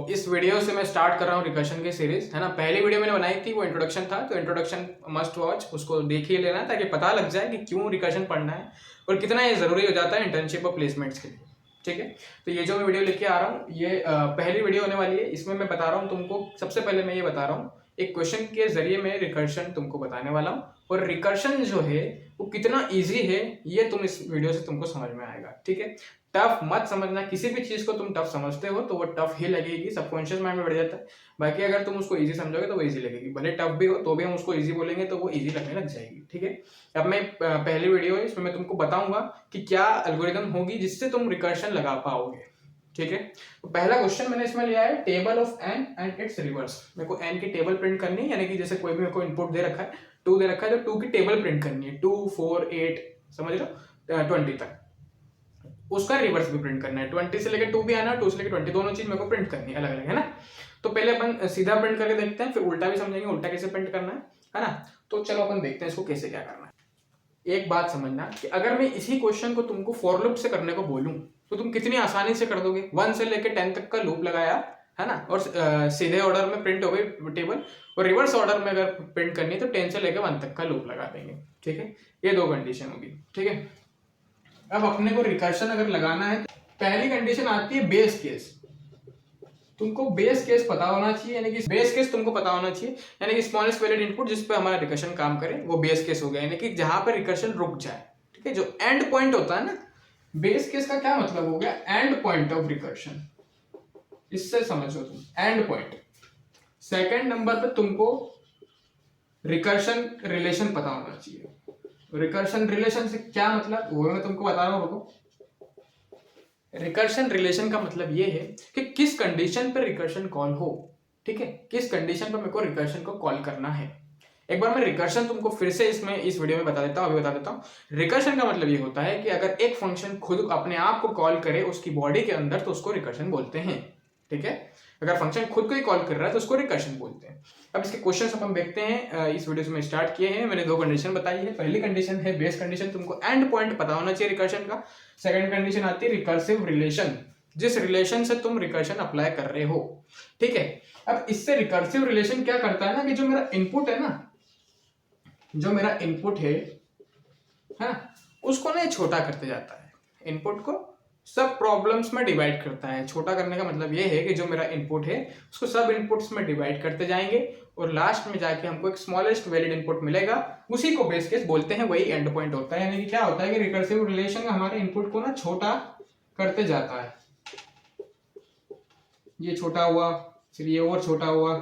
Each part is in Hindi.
इस वीडियो से मैं स्टार्ट कर रहा हूँ रिकर्शन की सीरीज, है ना। पहली वीडियो मैंने बनाई थी वो इंट्रोडक्शन था, तो इंट्रोडक्शन मस्ट वॉच, उसको देख ही लेना ताकि पता लग जाए कि क्यों रिकर्शन पढ़ना है और कितना ये जरूरी हो जाता है इंटर्नशिप और प्लेसमेंट्स के लिए। ठीक है, तो ये जो मैं वीडियो लेके आ रहा हूँ ये पहली वीडियो होने वाली है। इसमें मैं बता रहा हूँ तुमको, सबसे पहले मैं ये बता रहा हूँ एक क्वेश्चन के जरिए मैं रिकर्शन तुमको बताने वाला हूँ, और रिकर्शन जो है वो कितना इजी है ये तुम इस वीडियो से तुमको समझ में आएगा। ठीक है, टफ मत समझना, किसी भी चीज को तुम टफ समझते हो तो वो टफ ही लगेगी, सबकॉन्शियस माइंड में बढ़ जाता है। बाकी अगर तुम उसको इजी समझोगे तो वो इजी लगेगी, भले टफ भी हो तो भी हम उसको इजी बोलेंगे तो वो इजी लगने लग जाएगी। ठीक है, अब मैं पहली वीडियो है इसमें मैं तुमको बताऊंगा कि क्या एल्गोरिथम होगी जिससे तुम रिकर्शन लगा पाओगे। ठीक है, तो पहला क्वेश्चन मैंने इसमें लिया है table of n and its reverse. मेरे को एन की टेबल प्रिंट करनी है, यानी कि जैसे कोई भी मेरे को इनपुट दे रखा है 2 दे रखा है तो 2 की टेबल प्रिंट करनी है, 2 4 8 समझ लो 20 तक, उसका रिवर्स भी प्रिंट करना है। 20 से लेकर 2 भी आना है, 2 से लेकर 20 दोनों चीज मेरे को प्रिंट करनी है अलग अलग, है ना। तो पहले अपन सीधा प्रिंट करके देखते हैं, फिर उल्टा भी समझेंगे उल्टा कैसे प्रिंट करना है ना। तो चलो अपन देखते हैं इसको कैसे क्या करना है। एक बात समझना कि अगर मैं इसी क्वेश्चन को तुमको फॉर लूप से करने को बोलूं तो तुम कितनी आसानी से कर दोगे। 1 से लेकर 10 तक का लूप लगाया, है ना, और सीधे ऑर्डर में प्रिंट हो गई टेबल, और रिवर्स ऑर्डर में अगर प्रिंट करनी है तो 10 से लेकर 1 तक का लूप लगा देंगे। ठीक है, ये 2 कंडीशन होगी। ठीक है, अब अपने को रिकर्शन अगर लगाना है तो पहली कंडीशन आती है बेस केस। तुमको बेस केस पता होना चाहिए, यानी कि बेस केस तुमको पता होना चाहिए, यानी कि स्मॉलेस्ट वैलिड इनपुट जिस पे हमारा रिकर्शन काम करे वो बेस केस हो गया, यानी कि जहां पर रिकर्शन रुक जाए। ठीक है, जो एंड पॉइंट होता है ना, बेस केस का क्या मतलब हो गया, एंड पॉइंट ऑफ रिकर्शन, इससे समझो तुम एंड पॉइंट। सेकंड नंबर पे तुमको रिकर्शन रिलेशन पता होना चाहिए। रिकर्शन रिलेशन से क्या मतलब वो मैं तुमको बता रहा हूँ, रुको। रिकर्शन रिलेशन का मतलब ये है कि किस कंडीशन पर रिकर्शन कॉल हो। ठीक है, किस कंडीशन पर मेरे को रिकर्शन को कॉल करना है। एक बार मैं रिकर्शन तुमको फिर से इसमें इस वीडियो में बता देता हूं, अभी बता देता हूं। रिकर्शन का मतलब ये होता है कि अगर एक फंक्शन खुद अपने आप को कॉल करे उसकी बॉडी के अंदर तो उसको रिकर्शन बोलते हैं। ठीक है, अगर फंक्शन खुद को ही कॉल कर रहा है तो उसको रिकर्शन बोलते हैं। अब इसके क्वेश्चंस अपन देखते हैं। इस वीडियो से मैं स्टार्ट किए हैं, मैंने 2 कंडीशन बताई है। पहली कंडीशन है बेस कंडीशन, तुमको एंड पॉइंट पता होना चाहिए रिकर्शन का। सेकंड कंडीशन आती है रिकर्सिव रिलेशन, जिस रिलेशन से तुम रिकर्शन अप्लाई कर रहे हो। ठीक है, अब इससे रिकर्सिव रिलेशन क्या करता है ना कि जो मेरा इनपुट है ना, जो मेरा इनपुट है ना, उसको ना छोटा करते जाता है। इनपुट को सब प्रॉब्लम्स में डिवाइड करता है। छोटा करने का मतलब ये है कि जो मेरा इनपुट है उसको सब इनपुट्स में डिवाइड करते जाएंगे और लास्ट में जाके हमको एक स्मॉलेस्ट वैलिड इनपुट मिलेगा, उसी को बेस केस बोलते हैं, वही एंड पॉइंट होता है। यानी कि क्या होता है कि रिकर्सिव रिलेशन हमारे इनपुट को ना छोटा करते जाता है। ये छोटा हुआ, फिर ये और छोटा हुआ।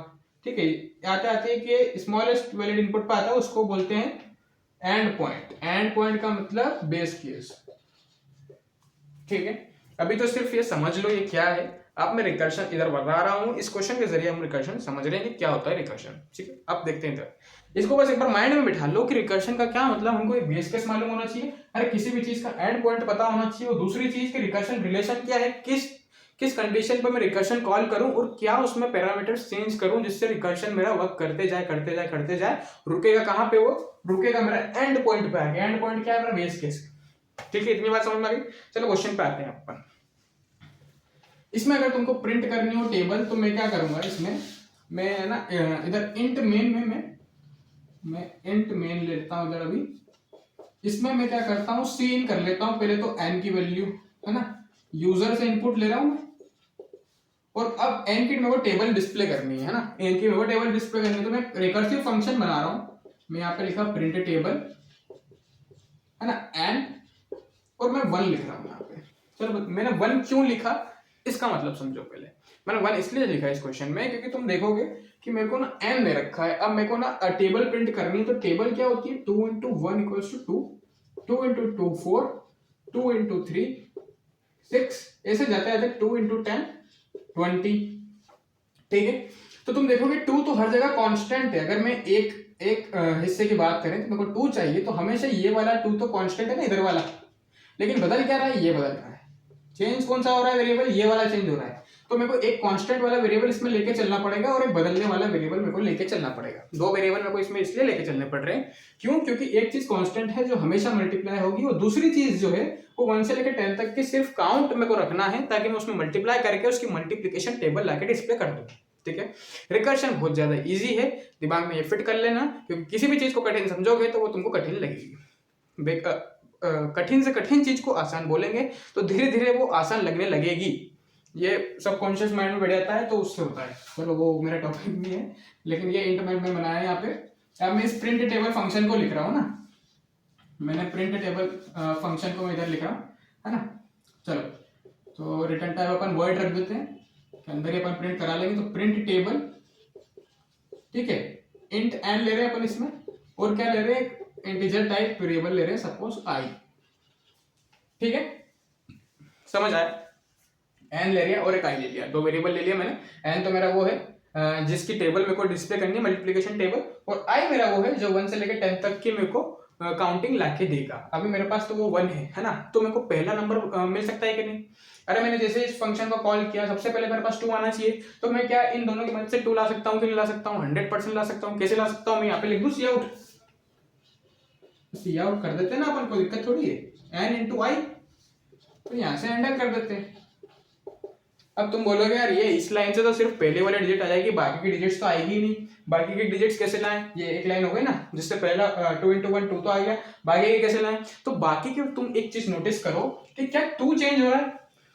ठीक है, आते आते कि स्मॉलेस्ट वैलिड इनपुट पे आता है उसको बोलते हैं एंड पॉइंट। एंड पॉइंट का मतलब बेस केस। ठीक है, अभी तो सिर्फ ये समझ लो ये क्या है। अब मैं रिकर्शन इधर बता रहा हूं, इस क्वेश्चन के जरिए हम रिकर्शन समझ रहे हैं कि क्या होता है रिकर्शन। ठीक है, अब देखते हैं इधर। इसको बस एक बार माइंड में बिठा लो कि रिकर्शन का क्या मतलब। हमको एक बेस केस मालूम होना चाहिए, अरे किसी भी चीज का एंड पॉइंट पता होना चाहिए, और दूसरी चीज की रिकर्शन रिलेशन क्या है, किस कंडीशन पर मैं रिकर्शन कॉल करूं और क्या उसमें पैरामीटर्स चेंज करूं जिससे रिकर्शन मेरा वर्क करते जाए करते जाए करते जाए। रुकेगा कहां पे, वो रुकेगा मेरा एंड पॉइंट पे आके। एंड पॉइंट क्या है, मेरा बेस केस। ठीक है, इतनी बात समझ में आ गई। चलो क्वेश्चन पे आते हैं अपन। इसमें अगर तुमको प्रिंट करनी हो टेबल तो मैं क्या करूंगा, इसमें मैं ना इधर इंट मेन में मैं इंट मेन लेता हूं इधर। अभी इसमें मैं क्या करता हूं, सी इन कर लेता हूं पहले तो एन की वैल्यू, है ना, यूजर से इनपुट ले रहा हूं मैं, और अब एन की मेरे को टेबल डिस्प्ले करनी है ना, एन की मेरे को टेबल डिस्प्ले करनी है तो मैं रिकर्सिव फंक्शन बना रहा हूं। मैं यहाँ पे लिखा प्रिंट टेबल, है ना, एन, और मैं 1 लिख रहा हूं यहाँ पे। चलो मैंने 1 क्यों लिखा इसका मतलब समझो पहले। मैंने 1 इसलिए लिखा इस क्वेश्चन में क्योंकि तुम देखोगे कि मेरे को ना n दे रखा है। अब मेरे को ना टेबल प्रिंट करनी है तो टेबल क्या होती है, 2 into 1 equals to 2, 2 into 2 4, 2 into 3 6, ऐसे जाते जाते 2 into 10 20। ठीक है, तो तुम देखोगे 2 तो हर जगह कांस्टेंट है। अगर मैं एक हिस्से की बात करें तो मेरे को 2 चाहिए, तो हमेशा ये वाला 2 तो कांस्टेंट है ना इधर वाला, लेकिन बदल क्या रहा है, ये बदल रहा है। चेंज कौन सा हो रहा है वेरिएबल, ये वाला चेंज हो रहा है। तो मेरे को एक कांस्टेंट वाला वेरिएबल इसमें लेके चलना पड़ेगा और एक बदलने वाला वेरिएबल मेरे को लेके चलना पड़ेगा। दो वेरिएबल मेरे को इसमें इसलिए लेके चलने पड़ रहे हैं क्यों, क्योंकि एक चीज कांस्टेंट है जो हमेशा मल्टीप्लाई होगी और दूसरी चीज जो है वो 1 से लेकर 10 तक की सिर्फ काउंट मेरे को रखना है ताकि मैं उसमें मल्टीप्लाई करके उसकी मल्टीप्लिकेशन टेबल लाके डिस्प्ले कर दूं। ठीक है, रिकर्शन बहुत ज्यादा इजी है, दिमाग में ये फिट कर लेना, क्योंकि किसी भी चीज को कठिन समझोगे तो वो तुमको कठिन लगेगी। कठिन से कठिन चीज को आसान बोलेंगे तो धीरे धीरे वो आसान लगने लगेगी। ये सबकॉन्शियस माइंड में बैठ जाता है तो उससे होता है। चलो वो मेरा टॉपिक नहीं है, लेकिन ये इंट में बनाया है यहाँ पे। अब मैं इस प्रिंट टेबल फंक्शन को लिख रहा हूँ ना, मैंने प्रिंट टेबल फंक्शन को मैं इधर लिख रहा हूँ, है ना। चलो तो रिटर्न टाइप अपन वर्ड रख देते हैं, अंदर ही अपन प्रिंट करा लेंगे। तो प्रिंट टेबल, ठीक है, इंट एन ले रहे हैं अपन इसमें, और क्या ले रहे हैं, इंटीजर टाइप वेरिएबल ले रहे हैं, सपोज आई। ठीक है, समझ आया। एन ले लिया और एक आई ले लिया, दो वेरिएबल ले लिया मैंने। एन तो मेरा वो है जिसकी टेबल मेरे को डिस्प्ले करनी है, मल्टीप्लिकेशन टेबल, और आई मेरा वो है जो 1 से लेकर 10 तक की मेरे को काउंटिंग लाके देगा। अभी मेरे पास तो वो 1 है ना, तो मेरे को पहला नंबर मिल सकता है कि नहीं। अरे मैंने जैसे इस फंक्शन को कॉल किया, सबसे पहले मेरे पास 2 आना चाहिए, तो मैं क्या इन दोनों की मदद से 2 ला सकता हूँ कि नहीं ला सकता हूँ, 100% ला सकता हूँ। कैसे ला सकता हूँ, मैं यहाँ पे लिख दूँ सी आउट, सी आउट कर देते हैं ना अपन, कोई दिक्कत थोड़ी है। एन इंटू आई, तो यहाँ से एंटर कर देते हैं। अब तुम बोलोगे यार ये इस लाइन से तो सिर्फ पहले वाले डिजिट आ जाएगी, बाकी की डिजिट्स तो आएगी ही नहीं। बाकी की डिजिट्स कैसे लाएं, ये एक लाइन हो गई ना, जिससे पहला 2 into 1 2 तो आ गया, बाकी के कैसे लाएं। तो बाकी के तुम एक चीज नोटिस करो कि क्या 2 चेंज हो रहा है,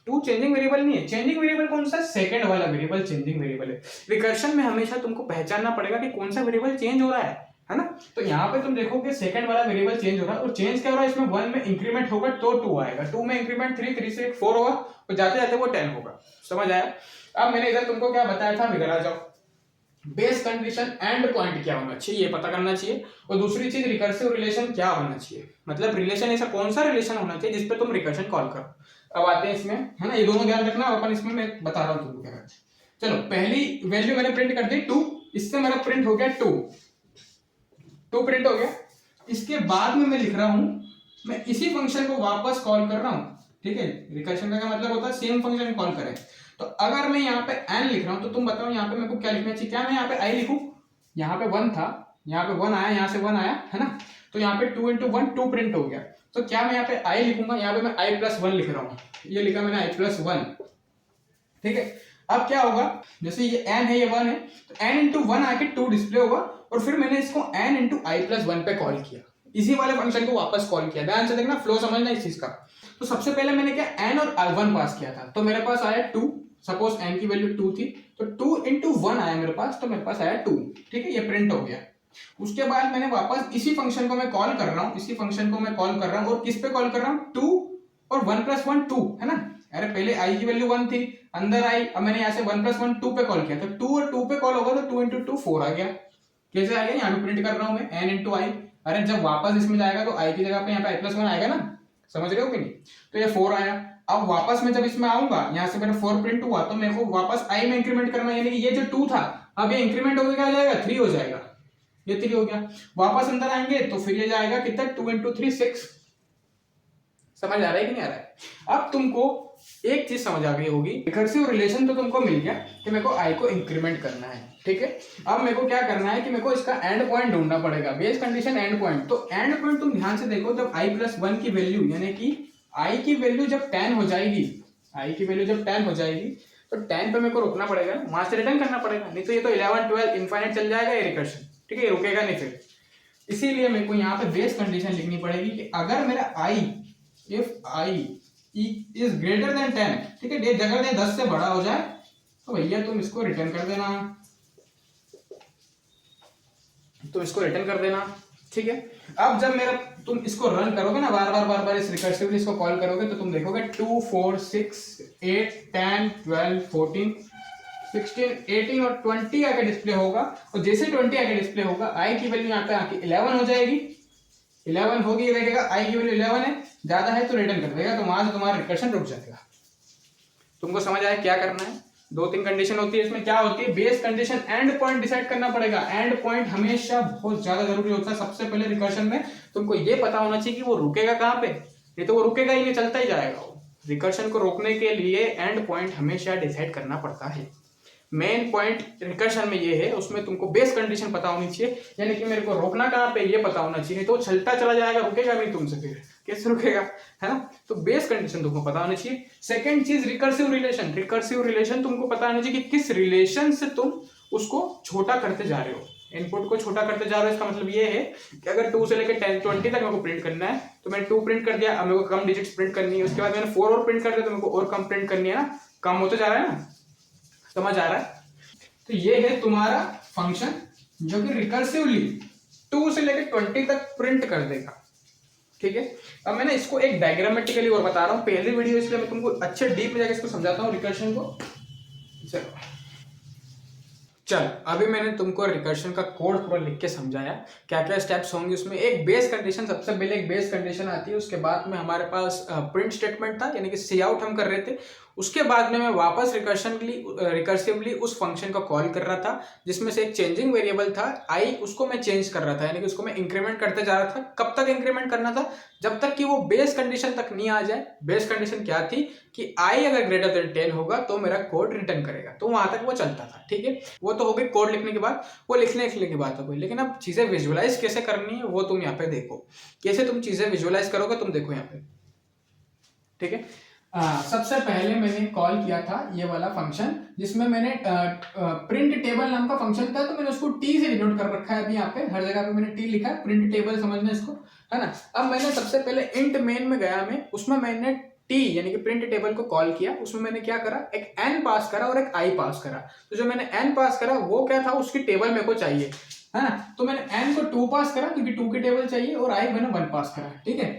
2 चेंजिंग वेरिएबल नहीं है। चेंजिंग वेरिएबल कौन सा, सेकंड वाला वेरिएबल चेंजिंग वेरिएबल है। रिकर्शन में हमेशा तुमको पहचानना पड़ेगा कि कौन सा वेरिएबल चेंज हो रहा है ना। तो यहाँ पे तुम देखोगे सेकंड वाला वेरिएबल चेंज हो रहा है, और चेंज क्या हो रहा है, इसमें 1 में इंक्रीमेंट होगा तो 2 आएगा, 2 में इंक्रीमेंट 3, 3 से 4 होगा, और जाते जाते वो 10 होगा। समझ आया। अब मैंने इधर तुमको क्या बताया था, इधर आ जाओ। बेस कंडीशन एंड पॉइंट क्या होना चाहिए, ये पता करना चाहिए। और दूसरी चीज रिकर्सिव रिलेशन क्या होना चाहिए, मतलब रिलेशन ऐसा कौन सा रिलेशन होना चाहिए जिसपे तुम रिकर्शन कॉल करो। अब आते हैं इसमें, है ना, ये दोनों ध्यान रखना। अपन इसमें मैं बता रहा हूँ तुमको क्या करना है। चलो पहली वैल्यू मैंने प्रिंट कर दी 2, इससे मेरा प्रिंट हो गया 2 प्रिंट हो गया। इसके बाद में मैं लिख रहा हूं, मैं इसी फंक्शन को वापस कॉल कर रहा हूं। ठीक है, रिकर्शन का क्या मतलब होता है, सेम फंक्शन कॉल करें। तो अगर मैं यहाँ पे n लिख रहा हूं तो तुम बताओ यहाँ पे मेरे को क्या लिखना चाहिए। क्या मैं यहाँ पे i लिखूं, यहाँ पे 1 था, यहाँ पे 1 आया, यहाँ से 1 आया, है ना। तो यहाँ पे 2 into 1 2 प्रिंट हो गया। तो क्या मैं यहाँ पे i लिखूंगा, यहाँ पे मैं i+1 लिख रहा हूँ, ये लिखा मैंने i+1। ठीक है, अब क्या होगा, जैसे ये n है, ये 1 है, तो n into 1 आके 2 डिस्प्ले होगा, और फिर मैंने इसको n into i+1 पे कॉल किया, इसी वाले फंक्शन को वापस कॉल किया। ध्यान से देखना, फ्लो समझना इस चीज का। तो सबसे पहले मैंने क्या n और 1 पास किया था, तो मेरे पास आया 2। सपोज n की वैल्यू 2 थी, तो 2 into 1 आया मेरे पास, तो मेरे पास आया 2। ठीक है, ये प्रिंट हो गया। उसके बाद मैंने वापस इसी फंक्शन को मैं कॉल कर रहा हूँ, इसी फंक्शन को मैं कॉल कर रहा हूँ, और किस पे कॉल कर रहा हूँ, 2 और 1+1 2, है ना। अरे पहले i की वैल्यू 1 थी, अंदर आई, अब मैंने यहाँ से 1+1 2 पे कॉल किया, तो 2 और 2 पे कॉल होगा, तो 2 into 2 4 आ गया। कैसे आ गया, यहाँ पे प्रिंट कर रहा हूँ मैं n into i। अरे जब वापस इसमें जाएगा तो i की जगह पे यहाँ पे i+1 आएगा ना, समझ रहे हो कि नहीं। तो ये 4 आया। अब वापस में जब इसमें आऊंगा, यहाँ से मेरा 4 प्रिंट हुआ, तो मेरे को वापस i में इंक्रीमेंट करना है, यानी कि ये जो 2 था अब ये इंक्रीमेंट होकर क्या जाएगा, 3 हो जाएगा, ये 3 हो गया। वापस अंदर आएंगे तो फिर ये जाएगा कितना, 2 into 3 6। समझ आ रहा है कि नहीं आ रहा है। अब तुमको एक चीज समझ आ गई होगी, रिकर्सिव रिलेशन तो तुमको मिल गया कि मेरे को i को इंक्रीमेंट करना है। ठीक है, अब मेरे को क्या करना है कि मेरे को इसका एंड पॉइंट ढूंढना पड़ेगा, बेस कंडीशन एंड पॉइंट। तो एंड पॉइंट तुम ध्यान से देखो, जब i+1 की वैल्यू, यानी कि i की वैल्यू जब 10 हो जाएगी, i की वैल्यू जब 10 हो जाएगी, तो 10 पे मेरे को रोकना पड़ेगा, वहां से रिटर्न करना पड़ेगा, नहीं तो ये तो 11 12 इनफाइनाइट चल जाएगा ये रिकर्शन। ठीक है, ये रुकेगा नहीं फिर। इसीलिए मेरे को यहाँ पे बेस कंडीशन लिखनी पड़ेगी कि अगर मेरा i, if i is greater than 10, ठीक है, अगर ये 10 से बड़ा हो जाए तो भैया तुम इसको रिटर्न कर देना, तो इसको रिटर्न कर देना। ठीक है, अब जब मेरा तुम इसको रन करोगे ना, बार बार इस रिकर्सिवली इसको कॉल करोगे, तो तुम देखोगे 2 4 6 8 10 12 14 16 18 और 20 आके डिस्प्ले होगा। और जैसे 20 आके डिस्प्ले होगा, i की वैल्यू यहाँ पे आके 11 हो जाएगी। 11 होगी, ये देखेगा i की वैल्यू 11 है, ज्यादा है तो रिटर्न कर देगा, तो वहां से तुम्हारा रिकर्शन रुक जाएगा। तुमको समझ आया क्या करना है। 2-3 कंडीशन होती है इसमें, क्या होती है, base condition and point decide करना पड़ेगा। एंड पॉइंट हमेशा बहुत ज्यादा जरूरी होता है। सबसे पहले रिकर्शन में तुमको ये पता होना चाहिए कि वो रुकेगा कहाँ पे, नहीं तो वो रुकेगा ही नहीं, चलता ही जाएगा वो। रिकर्शन को रोकने के लिए एंड पॉइंट हमेशा डिसाइड करना पड़ता है। मेन पॉइंट रिकर्शन में ये है, उसमें तुमको बेस कंडीशन पता होनी चाहिए, यानी कि मेरे को रोकना कहाँ पे ये पता होना चाहिए, तो चलता चला जाएगा, रुकेगा नहीं तुमसे, फिर कैसे रुकेगा, है ना। तो बेस कंडीशन तुमको पता होनी चाहिए। सेकंड चीज रिकर्सिव रिलेशन। रिकर्सिव रिलेशन तुमको पता होना चाहिए कि किस रिलेशन से तुम उसको छोटा करते जा रहे हो, इनपुट को छोटा करते जा रहे हो। इसका मतलब ये है कि अगर 2 से लेकर 10 20 तक मेरे को प्रिंट करना है, तो मैंने 2 प्रिंट कर दिया, अब मेरे को कम डिजिट्स प्रिंट करनी है। उसके बाद मैंने 4 और प्रिंट कर दिया, तो मेरे को और कम प्रिंट करनी है ना, कम होते जा रहा है ना, समझ आ रहा है। तो ये है तुम्हारा फंक्शन जो कि रिकर्सिवली 2 से लेकर 20 तक प्रिंट कर देगा, ठीक है। अब मैंने इसको एक डायग्रामेटिकली और बता रहा हूँ, पहली वीडियो इसलिए मैं तुमको अच्छे डीप में जाकर इसको समझाता हूँ रिकर्शन को। चल अभी मैंने तुमको रिकर्शन का कोड पूरा लिख के समझाया, क्या क्या स्टेप्स होंगे उसमें। एक बेस कंडीशन, सबसे पहले एक बेस कंडीशन आती है, उसके बाद में हमारे पास प्रिंट स्टेटमेंट था, यानी कि सी आउट हम कर रहे थे। उसके बाद में मैं वापस रिकर्सिवली उस फंक्शन को कॉल कर रहा था, जिसमें से एक चेंजिंग वेरिएबल था आई, उसको मैं चेंज कर रहा था, यानी कि उसको मैं इंक्रीमेंट करते जा रहा था। कब तक इंक्रीमेंट करना था? जब तक कि वो बेस कंडीशन तक नहीं आ जाए। बेस कंडीशन क्या थी कि आई अगर ग्रेटर देन 10 होगा तो मेरा कोड रिटर्न करेगा, तो वहां तक वो चलता था, ठीक है। वो तो हो गई कोड लिखने के बाद, वो लिखने की बात हो गई। लेकिन अब चीजें विजुअलाइज कैसे करनी है वो तुम यहाँ पे देखो, कैसे तुम चीजें विजुअलाइज करोगे, तुम देखो यहाँ पे, ठीक है। सबसे पहले मैंने कॉल किया था ये वाला फंक्शन, जिसमें मैंने प्रिंट टेबल नाम का फंक्शन था, तो मैंने उसको टी से डिनोट कर रखा है। अभी यहाँ पे हर जगह पे मैंने टी लिखा है, प्रिंट टेबल समझना इसको, है ना। अब मैंने सबसे पहले इंट मेन में गया, मैं उसमें मैंने टी यानी कि प्रिंट टेबल को कॉल किया। उसमें मैंने क्या करा, एक एन पास करा और एक आई पास करा। तो जो मैंने एन पास करा वो क्या था, उसकी टेबल मेरे को चाहिए, है ना। तो मैंने एन को 2 पास करा क्योंकि 2 की टेबल चाहिए, और आई मैंने 1 पास करा, ठीक है।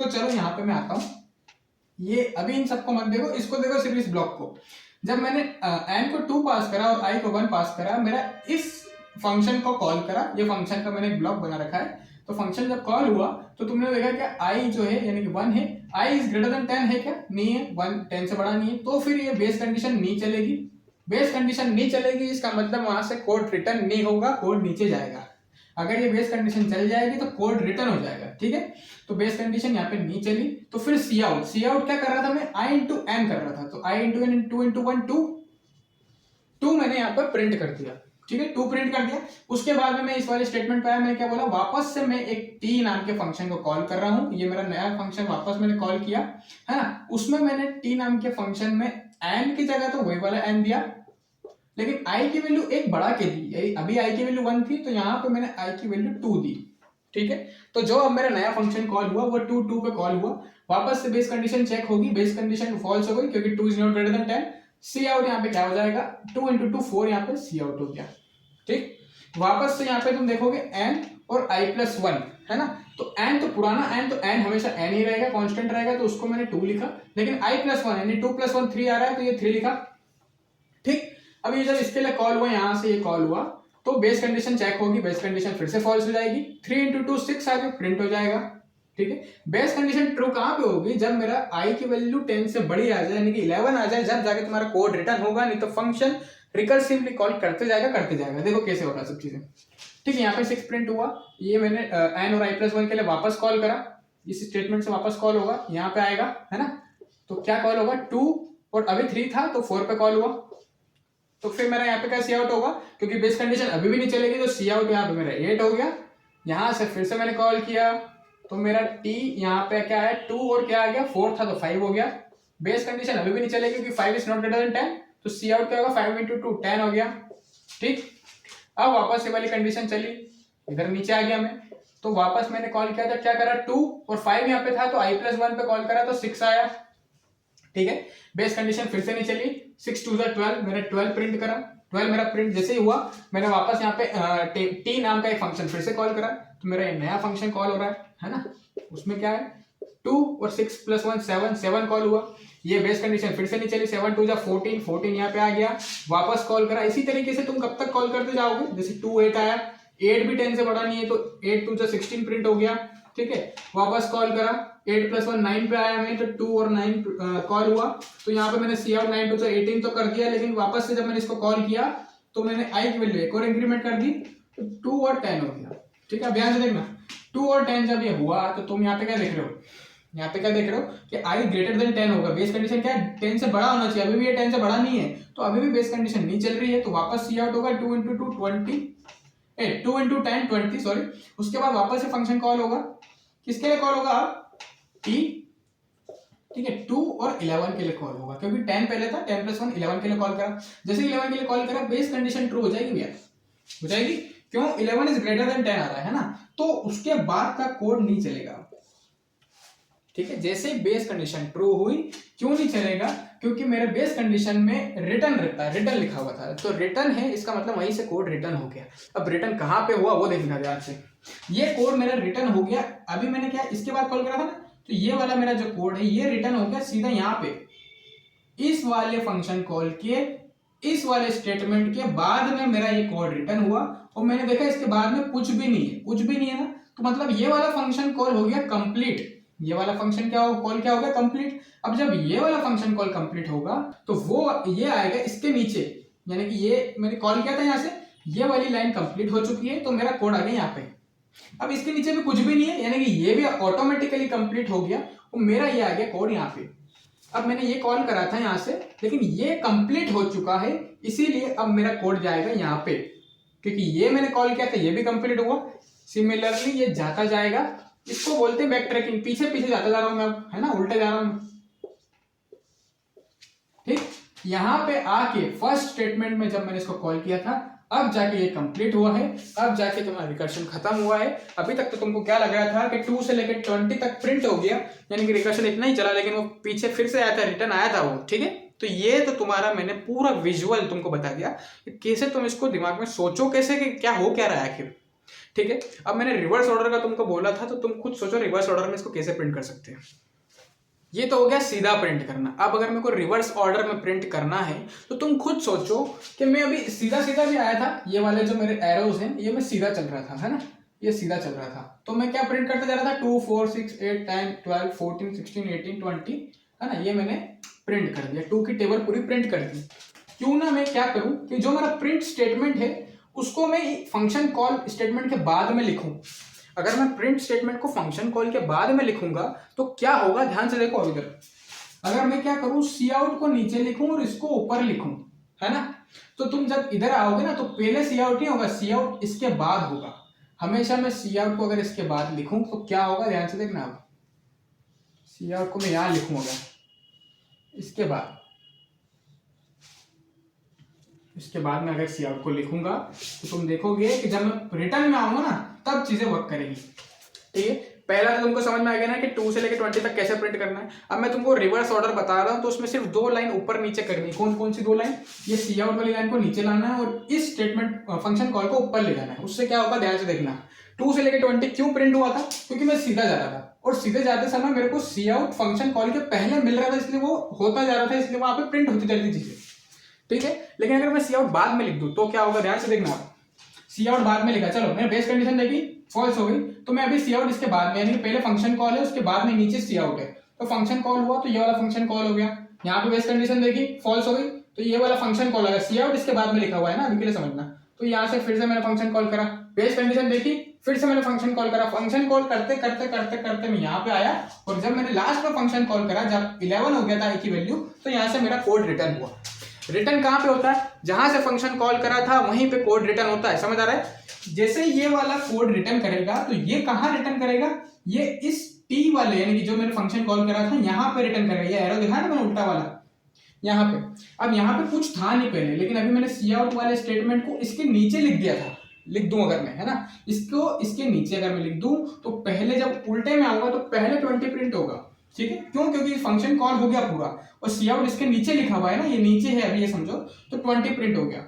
तो चलो यहाँ पे मैं आता हूँ, ये अभी इन सबको मत देखो, इसको देखो सिर्फ इस ब्लॉक को। जब मैंने एन को 2 पास करा और आई को 1 पास करा, मेरा इस फंक्शन को कॉल करा, ये फंक्शन का मैंने एक ब्लॉक बना रखा है। तो फंक्शन जब कॉल हुआ तो तुमने देखा क्या, आई जो है यानी कि 1 है, आई इज ग्रेटर देन 10 है क्या, नहीं है, 1 10 से बड़ा नहीं है, तो फिर ये बेस कंडीशन नहीं चलेगी। बेस कंडीशन नहीं चलेगी, इसका मतलब वहां से कोड रिटर्न नहीं होगा, कोड नीचे जाएगा। अगर ये बेस कंडीशन चल जाएगी तो कोड रिटर्न हो जाएगा, ठीक है। तो बेस कंडीशन यहाँ पे नहीं चली, तो फिर सी आउट क्या कर रहा था मैं, आई इंटू एन कर रहा था। तो आई इंटू एन, 2 इंटू 1 2 मैंने यहाँ पर प्रिंट कर दिया, ठीक है, 2 प्रिंट कर दिया। उसके बाद में मैं इस वाले स्टेटमेंट पे आया, मैंने क्या बोला, वापस से मैं एक टी नाम के फंक्शन को कॉल कर रहा हूँ। ये मेरा नया फंक्शन वापस मैंने कॉल किया, है ना। उसमें मैंने टी नाम के फंक्शन में एन की जगह तो वही वाला एन दिया, लेकिन आई की वैल्यू एक बढ़ा के दी। अभी आई की वैल्यू 1 थी, तो यहाँ पे मैंने आई की वैल्यू 2 दी, ठीक है। तो जो अब मेरा नया फंक्शन कॉल हुआ वो 2 पे कॉल हुआ। वापस से बेस कंडीशन चेक होगी, बेस कंडीशन फॉल्स हो गई क्योंकि 2 is not greater than 10। Cout यहाँ पे क्या हो जाएगा, 2 इंटू 2 4, यहाँ पे सी आउट हो गया, ठीक। वापस से यहाँ पे तुम देखोगे एन और आई प्लस 1, है ना। तो एन तो पुराना एन, तो एन हमेशा एन ही रहेगा, कांस्टेंट रहेगा, तो उसको मैंने 2 लिखा। लेकिन आई प्लस 1 यानी 2 प्लस 1 3 आ रहा है, तो ये 3 लिखा, ठीक। अब ये जब इसके लिए कॉल हुआ, यहां से ये कॉल हुआ, तो बेस कंडीशन चेक होगी, बेस कंडीशन फिर से फॉल्स हो जाएगी। 3 इंटू 2 6 आगे प्रिंट हो जाएगा, ठीक है। बेस कंडीशन ट्रू कहां पे होगी, जब मेरा आई की वैल्यू 10 से बड़ी आ जाए, यानी कि 11 आ जाए, जब जाके तुम्हारा कोड रिटर्न होगा। नहीं तो फंक्शन रिकर्सिवली कॉल करते जाएगा। देखो कैसे हो रहा है सब चीजें, ठीक है। यहाँ पे 6 प्रिंट हुआ, ये मैंने एन और आई प्लस 1 के लिए वापस कॉल करा, इस स्टेटमेंट से वापस कॉल होगा, यहाँ पे आएगा, है ना। तो क्या कॉल होगा, 2 और अभी 3 था तो 4 पे कॉल हुआ। तो फिर मेरा यहाँ पे क्या सी आउट होगा, क्योंकि बेस कंडीशन अभी भी नहीं चलेगी, तो सी आउट यहाँ पे मेरा 8 हो गया। यहाँ से फिर से मैंने कॉल किया, तो मेरा टी यहाँ पे क्या है 2 और क्या आ गया 4 था, तो 5 हो गया। बेस कंडीशन अभी भी नहीं चलेगी क्योंकि 5 इज नॉट ग्रेटर देन 10, तो सी आउट क्या होगा, 5 इंटू 2 10 हो गया, ठीक। अब वापस ये वाली कंडीशन चली, इधर नीचे आ गया मैं, तो वापस मैंने कॉल किया था, क्या करा 2 और 5 यहाँ पे था, तो आई प्लस 1 पे कॉल करा, तो 6 आया, ठीक है। बेस कंडीशन फिर से नहीं चली, 6 2 12, मैंने 12 प्रिंट करा। 12 मेरा प्रिंट जैसे ही हुआ, मैंने वापस यहाँ पे टी नाम का एक फंक्शन फिर से कॉल करा, तो मेरा ये नया फंक्शन कॉल हो रहा है ना। उसमें क्या है 2 और 6 प्लस 1 7 कॉल हुआ। ये बेस कंडीशन फिर से नहीं चली, 7 2 14 यहाँ पे आ गया, वापस कॉल करा। इसी तरीके से तुम कब तक कॉल करते जाओगे, जैसे 2 8 आया, 8 भी 10 से बड़ा नहीं है, तो 8 2 16 प्रिंट हो गया, ठीक है। वापस कॉल करा, 8 प्लस 1 9 पे आया मैं, तो 2 और 9 कॉल हुआ। तो यहाँ पे मैंने सी आउट 9 2 18 तो कर दिया, लेकिन वापस से जब मैंने इसको कॉल किया तो मैंने आई की वैल्यू एक और इंक्रीमेंट कर दी, तो 2 और 10 हो गया, ठीक है। ध्यान से देखना, 2 और 10 जब ये हुआ तो तुम यहाँ पे क्या लिख रहे हो, यहाँ पे क्या देख रहे हो कि आई ग्रेटर देन 10 होगा, बेस कंडीशन क्या है 10 से बड़ा होना चाहिए, अभी भी ये 10 से बड़ा नहीं है, तो अभी भी बेस कंडीशन नहीं चल रही है, तो वापस सी आउट होगा 2 इंटू 2 20, 2 इंटू 10 20 सॉरी। उसके बाद वापस से फंक्शन कॉल होगा, किसके लिए कॉल होगा टी, ठीक है 2 और 11 के लिए कॉल होगा, क्योंकि 10 पहले था, 10 प्लस 1 11 के लिए कॉल करा, जैसे 11 के लिए कॉल करा बेस कंडीशन ट्रू हो जाएगी भैया, हो जाएगी, क्यों 11 इज ग्रेटर देन 10 आ रहा है ना, तो उसके बाद का कोड नहीं चलेगा, ठीक है। जैसे बेस कंडीशन ट्रू हुई, क्यों नहीं चलेगा, क्योंकि मेरे बेस कंडीशन में रिटर्न रहता है, रिटर्न लिखा हुआ था, तो रिटर्न है इसका मतलब वहीं से कोड रिटर्न हो गया। अब रिटर्न कहाँ पे हुआ वो देखना ध्यान से, ये कोड मेरा रिटर्न हो गया, अभी मैंने क्या इसके बाद कॉल करा था ना, तो ये वाला मेरा जो कोड है ये रिटर्न हो गया सीधा यहाँ पे, इस वाले फंक्शन कॉल के इस वाले स्टेटमेंट के बाद में मेरा ये कोड रिटर्न हुआ, और मैंने देखा इसके बाद में कुछ भी नहीं है, कुछ भी नहीं है ना, तो मतलब ये वाला फंक्शन कॉल हो गया कंप्लीट, ये वाला फंक्शन क्या हो कॉल क्या हो गया कंप्लीट। अब जब ये वाला फंक्शन कॉल कंप्लीट होगा तो वो ये आएगा इसके नीचे, यानी कि ये मैंने कॉल किया था यहाँ से, ये वाली लाइन कंप्लीट हो चुकी है, तो मेरा कोड आ गया यहाँ पे। अब इसके नीचे भी कुछ भी नहीं है, यानी कि ये भी ऑटोमेटिकली कंप्लीट हो गया, और मेरा ये आ गया कोड यहाँ पे। अब मैंने ये कॉल करा था यहाँ से, लेकिन ये कंप्लीट हो चुका है, इसीलिए अब मेरा कोड जाएगा यहाँ पे, क्योंकि ये मैंने कॉल किया था ये भी कंप्लीट हुआ, सिमिलरली ये जाता जाएगा, इसको बोलते हैं बैक ट्रैकिंग, पीछे पीछे जाता जा रहा हूं मैं, है ना, उल्टे जा रहा हूं, ठीक। यहां पे आके फर्स्ट स्टेटमेंट में जब मैंने इसको कॉल किया था, अब जाके ये कंप्लीट हुआ है, अब जाके तुम्हारा रिकर्शन खत्म हुआ है। अभी तक तो तुमको क्या लग रहा था कि 2 से लेकर 20 तक प्रिंट हो गया, यानी कि रिकर्शन इतना ही चला, लेकिन वो पीछे फिर से आया था, रिटर्न आया था वो, ठीक है। तो ये तो तुम्हारा मैंने पूरा विजुअल तुमको बता दिया कि कैसे तुम इसको दिमाग में सोचो, कैसे कि क्या हो क्या रहा है आखिर, ठीक है। अब मैंने रिवर्स ऑर्डर का तुमको बोला था, तो तुम खुद सोचो रिवर्स ऑर्डर में इसको कैसे प्रिंट कर सकते हैं। ये तो हो गया सीधा प्रिंट करना। अब अगर मेरे को रिवर्स ऑर्डर में प्रिंट करना है, तो तुम खुद सोचो कि मैं अभी सीधा सीधा भी आया था, ये वाले जो मेरे एरोज हैं ये मैं सीधा चल रहा था, है ना, ये सीधा चल रहा था, तो मैं क्या प्रिंट करते जा रहा था 2 4 6 8 10 12 14 16 18 20, है ना, ये मैंने प्रिंट कर दिया, 2 की टेबल पूरी प्रिंट कर दी। क्यों ना मैं क्या करूं कि जो मेरा प्रिंट स्टेटमेंट है उसको मैं फंक्शन कॉल स्टेटमेंट के बाद में लिखूं। अगर मैं प्रिंट स्टेटमेंट को फंक्शन कॉल के बाद में लिखूंगा तो क्या होगा, ध्यान से देखो इधर, अगर मैं क्या करूं सी आउट को नीचे लिखूं और इसको ऊपर लिखूं, है ना, तो तुम जब इधर आओगे ना तो पहले सी आउट नहीं होगा, सी आउट इसके बाद होगा। हमेशा मैं सी आउट को अगर इसके बाद लिखूं तो क्या होगा, ध्यान से देखना, अब सी आउट को मैं यहां लिखूंगा इसके बाद, इसके बाद में अगर सी आउट को लिखूंगा तो तुम देखोगे कि जब मैं रिटर्न में आऊंगा ना तब चीजें वर्क करेगी, ठीक है। पहला तो तुमको समझ में आ गया ना कि 2 से लेकर 20 तक कैसे प्रिंट करना है। अब मैं तुमको रिवर्स ऑर्डर बता रहा हूं, तो उसमें सिर्फ 2 लाइन ऊपर नीचे करनी है। कौन कौन सी 2 लाइन, ये सी आउट वाली लाइन को नीचे लाना है और इस स्टेटमेंट फंक्शन कॉल को ऊपर ले जाना है। उससे क्या होगा, ध्यान से देखना, 2 से लेकर 20 क्यों प्रिंट हुआ था, क्योंकि मैं सीधा जा रहा था, और सीधे जाते समय मेरे को सी आउट फंक्शन कॉल के पहले मिल रहा था, इसलिए वो होता जा रहा था, इसलिए वहां पे प्रिंट होती जाती चीजें, ठीक है। लेकिन अगर मैं सी आउट बाद में लिख दूं तो क्या होगा, ध्यान से देखना, सी आउट बाद में लिखा, चलो मैंने बेस कंडीशन देखी फॉल्स हो गई, तो मैं अभी सी आउट इसके बाद में, यानी कि पहले फंक्शन कॉल है उसके बाद में नीचे सी आउट है, तो फंक्शन कॉल हुआ तो ये वाला फंक्शन कॉल हो गया। यहाँ पे बेस कंडीशन देखी फॉल्स हो गई, तो ये वाला फंक्शन कॉल आएगा, सी आउट इसके बाद में लिखा हुआ है ना, अभी के लिए समझना। तो यहाँ से फिर से मैंने फंक्शन कॉल करा, बेस कंडीशन देखी, फिर से मैंने फंक्शन कॉल करा, फंक्शन कॉल करते करते करते करते मैं यहाँ पे आया, और जब मैंने लास्ट में फंक्शन कॉल करा, जब 11 हो गया था एक ही वैल्यू, तो यहाँ से मेरा कोड रिटर्न हुआ। रिटर्न कहां पे होता है, जहां से फंक्शन कॉल करा था वहीं पे कोड रिटर्न होता है, समझ आ रहा है। जैसे ये वाला कोड रिटर्न करेगा तो ये कहां रिटर्न करेगा, ये इस टी वाले, यानी कि जो मैंने फंक्शन कॉल करा था यहां पे रिटर्न करेगा। ये एरो दिखा ना मैंने उल्टा वाला, यहाँ पे। अब यहाँ पे कुछ था नहीं पहले, लेकिन अभी मैंने सी आउट वाले स्टेटमेंट को इसके नीचे लिख दिया था, लिख दूं अगर मैं, है ना, इसको इसके नीचे अगर मैं लिख दूं तो पहले जब उल्टे में आऊंगा तो पहले 20 प्रिंट होगा, ठीक है। क्यों, क्योंकि फंक्शन कॉल हो गया पूरा, और सी आउट इसके नीचे लिखा हुआ है ना, ये नीचे है अभी, ये समझो, तो 20 प्रिंट हो गया।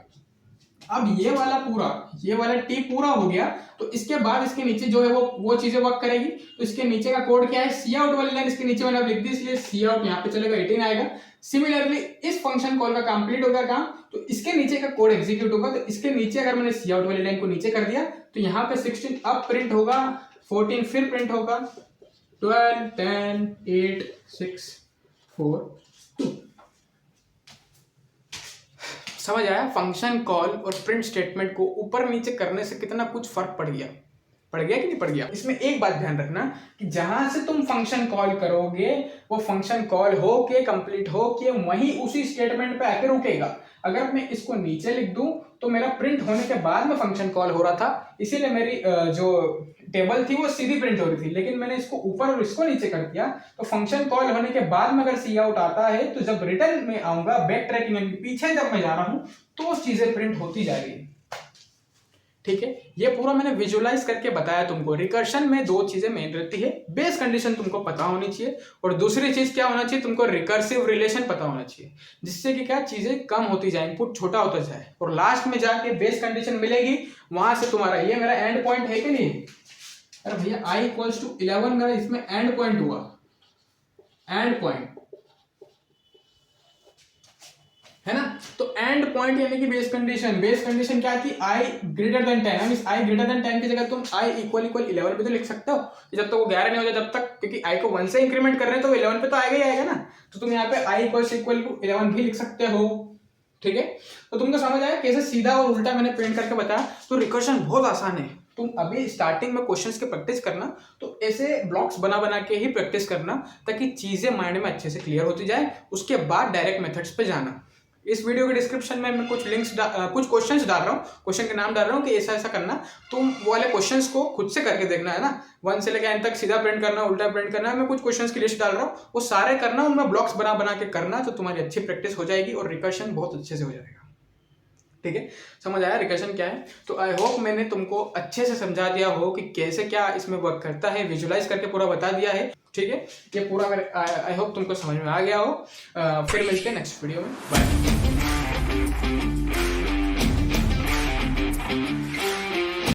अब ये वाला पूरा, ये वाला टी पूरा हो गया, तो इसके बाद इसके नीचे जो है वो चीजें वर्क करेगी। तो इसके नीचे का कोड क्या है, सी आउट वाली लाइन इसके नीचे मैंने अब लिख दी, इसलिए सी आउट यहाँ पे चलेगा, 18 आएगा। सिमिलरली इस फंक्शन कॉल का कंप्लीट हो गया काम, तो इसके नीचे का कोड एग्जीक्यूट होगा, तो इसके नीचे अगर मैंने सी आउट वाली लाइन को नीचे कर दिया तो यहाँ पे 16 अब प्रिंट होगा, 14 फिर प्रिंट होगा, 12 10 8 6 4 2। समझ आया, फंक्शन कॉल और प्रिंट स्टेटमेंट को ऊपर नीचे करने से कितना कुछ फर्क पड़ गया। पढ़ गया कि नहीं पढ़ गया? इसमें एक बात ध्यान रखना कि जहां से तुम फंक्शन कॉल करोगे वो फंक्शन कॉल हो के कंप्लीट हो के वहीं उसी स्टेटमेंट पे आके रुकेगा। अगर मैं इसको नीचे लिख दूं तो मेरा प्रिंट होने के बाद में फंक्शन कॉल हो रहा था, इसीलिए मेरी जो टेबल थी वो सीधी प्रिंट हो रही थी। लेकिन मैंने इसको ऊपर और इसको नीचे कर दिया तो फंक्शन कॉल होने के बाद में अगर सी आउट आता है तो जब रिटर्न में आऊंगा बैक ट्रैकिंग में पीछे जब मैं जा रहा हूं तो चीजें प्रिंट होती जाएगी। ठीक है, ये पूरा मैंने विजुअलाइज करके बताया तुमको। रिकर्शन में दो चीजें मेन रहती है, बेस कंडीशन तुमको पता होनी चाहिए और दूसरी चीज क्या होना चाहिए, तुमको रिकर्सिव रिलेशन पता होना चाहिए, जिससे कि क्या चीजें कम होती जाए, इनपुट छोटा होता जाए और लास्ट में जाके बेस कंडीशन मिलेगी। वहां से तुम्हारा ये मेरा एंड पॉइंट है कि नहीं? अरे भैया i इक्वल्स टू 11 मेरा इसमें एंड पॉइंट हुआ, एंड पॉइंट है ना। तो एंड पॉइंट यानी कि बेस कंडीशन, बेस कंडीशन क्या कि i ग्रेटर देन 10 है, i ग्रेटर देन 10 की जगह तुम i इक्वल 11 पे तो लिख सकते हो। जब तक वो 11 नहीं हो जाए जब तक, क्योंकि i को 1 से इंक्रीमेंट कर रहे हैं तो 11 पे तो आएगा ही आएगा ना। तो तुम यहाँ पे i इक्वल टू 11 भी लिख सकते हो। ठीक है, तो तुमको समझ आया कैसे सीधा और उल्टा मैंने प्रिंट करके बताया। तो रिकर्शन बहुत आसान है, तुम अभी स्टार्टिंग में क्वेश्चंस की प्रैक्टिस करना, तो ऐसे ब्लॉक्स बना बना के ही प्रैक्टिस करना ताकि चीजें माइंड में अच्छे से क्लियर होती जाए। उसके बाद डायरेक्ट मेथड्स पे जाना। इस वीडियो के डिस्क्रिप्शन में मैं कुछ लिंक्स कुछ क्वेश्चंस डाल रहा हूँ, क्वेश्चन के नाम डाल रहा हूँ कि ऐसा ऐसा करना। तुम वो वाले क्वेश्चंस को खुद से करके देखना है ना, 1 से लेकर एंड तक सीधा प्रिंट करना, उल्टा प्रिंट करना। मैं कुछ क्वेश्चंस की लिस्ट डाल रहा हूँ, वो सारे करना, उनमें ब्लॉक्स बना बना के करना, तो तुम्हारी अच्छी प्रैक्टिस हो जाएगी और रिकर्शन बहुत अच्छे से हो जाएगा। ठीक है, समझ आया रिकर्शन क्या है? तो आई होप मैंने तुमको अच्छे से समझा दिया हो कि कैसे क्या इसमें वर्क करता है, विजुलाइज करके पूरा बता दिया है। ठीक है, ये पूरा मेरे आई होप तुमको समझ में आ गया हो। फिर मिलते हैं नेक्स्ट वीडियो में, बाय।